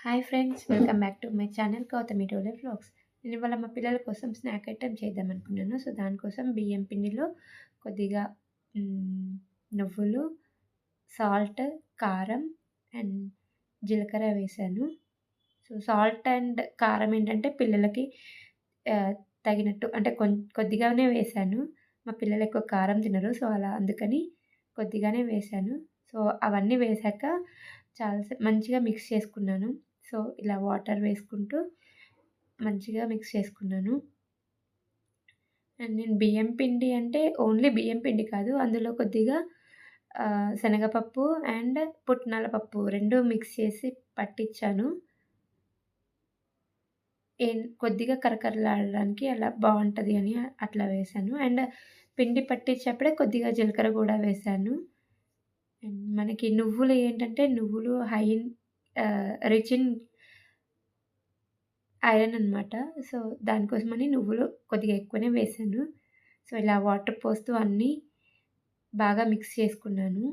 Hi friends, welcome back to my channel Gautami Dole vlogs. నేను ఇవాళ మా పిల్లల కోసం స్నాక్ ఐటెమ్ చేద్దాం అనుకున్నాను. సో దానికోసం బియ్యం పిండిలో కొద్దిగా నువ్వులు, సాల్ట్, కారం అండ్ జీలకర్ర వేశాను. సో సాల్ట్ అండ్ కారం ఏంటంటే పిల్లలకి తగినట్టు అంటే కొద్దిగానే వేశాను. మా పిల్లలు ఎక్కువ కారం తినరు. సో అలా అందుకని కొద్దిగానే వేశాను. సో అవన్నీ వేశాక మంచిగా మిక్స్ చేసుకున్నాను. సో ఇలా వాటర్ వేసుకుంటూ మంచిగా మిక్స్ చేసుకున్నాను. అండ్ నేను బియ్యం పిండి అంటే ఓన్లీ బియ్యం పిండి కాదు, అందులో కొద్దిగా శనగపప్పు అండ్ పుట్నాల పప్పు 2 మిక్స్ చేసి పట్టించాను. కొద్దిగా కరకరలాడడానికి అలా బావుంటది అని అట్లా వేశాను. అండ్ పిండి పట్టించేప్పుడే కొద్దిగా జీలకర్ర కూడా వేశాను. అండ్ మనకి నువ్వులు ఏంటంటే నువ్వులు రిచ్ ఇన్ ఐరన్ అనమాట. సో దానికోసమని నువ్వులు కొద్దిగా ఎక్కువనే వేశాను. సో ఇలా వాటర్ పోస్తూ అన్నీ బాగా మిక్స్ చేసుకున్నాను.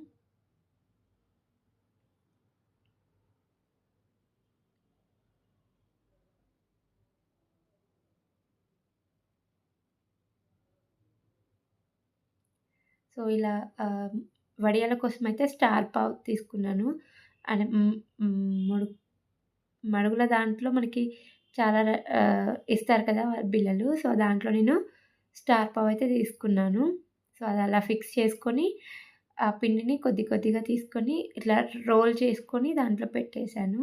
సో ఇలా వడియాల కోసమైతే స్టార్ పావ్ తీసుకున్నాను. అండ్ మడుగుల దాంట్లో మనకి చాలా ఇస్తారు కదా బిళ్ళలు. సో దాంట్లో నేను స్టార్ పావ్ అయితే తీసుకున్నాను. సో అది అలా ఫిక్స్ చేసుకొని ఆ పిండిని కొద్ది కొద్దిగా తీసుకొని ఇట్లా రోల్ చేసుకొని దాంట్లో పెట్టేశాను.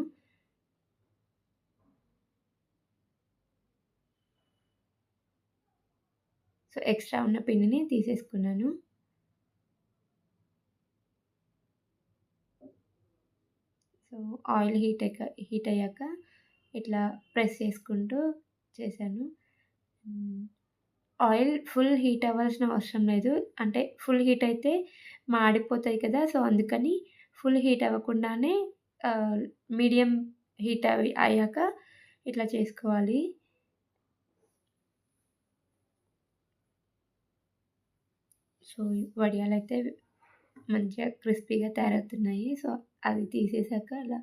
సో ఎక్స్ట్రా ఉన్న పిండిని తీసేసుకున్నాను. సో ఆయిల్ హీట్ అయ్యాక ఇట్లా ప్రెస్ చేసుకుంటూ చేశాను. ఆయిల్ ఫుల్ హీట్ అవ్వాల్సిన అవసరం లేదు. అంటే ఫుల్ హీట్ అయితే మాడిపోతాయి కదా! సో అందుకని ఫుల్ హీట్ అవ్వకుండానే మీడియం హీట్ అయ్యాక ఇట్లా చేసుకోవాలి. సో వడియాలైతే మంచిగా క్రిస్పీగా తయారవుతున్నాయి. సో అది తీసేసాక అలా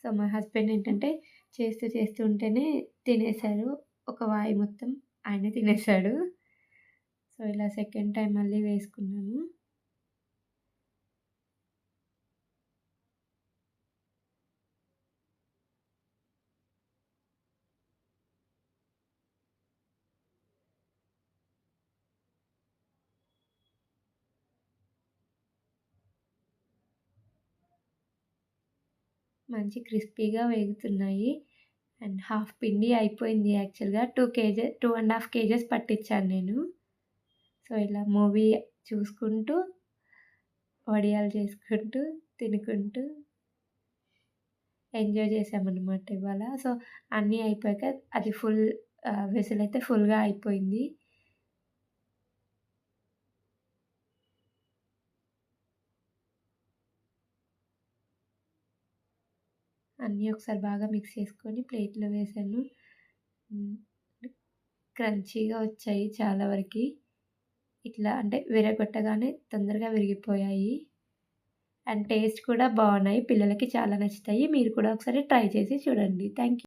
సో మా హస్బెండ్ ఏంటంటే చేస్తూ ఉంటేనే తినేసారు. ఒక వాయి మొత్తం ఆయనే తినేసాడు. సో ఇలా సెకండ్ టైం మళ్ళీ వేసుకున్నాము. మంచి క్రిస్పీగా వేగుతున్నాయి. అండ్ హాఫ్ పిండి అయిపోయింది యాక్చువల్‌గా 2.5 కేజెస్ పట్టించాను నేను. సో ఇలా మూవీ చూసుకుంటూ, వడియాలు చేసుకుంటూ, తినుకుంటూ ఎంజాయ్ చేశామన్నమాట ఇవాళ. సో అన్నీ అయిపోయాక అది విజిల్ అయితే ఫుల్‌గా అయిపోయింది. అన్నీ ఒకసారి బాగా మిక్స్ చేసుకొని ప్లేట్‌లో వేశాను. క్రంచీగా వచ్చాయి చాలా వరకి. ఇట్లా అంటే విరగొట్టగానే తొందరగా విరిగిపోయాయి. అండ్ టేస్ట్ కూడా బాగున్నాయి. పిల్లలకి చాలా నచ్చుతాయి. మీరు కూడా ఒకసారి ట్రై చేసి చూడండి. Thank you.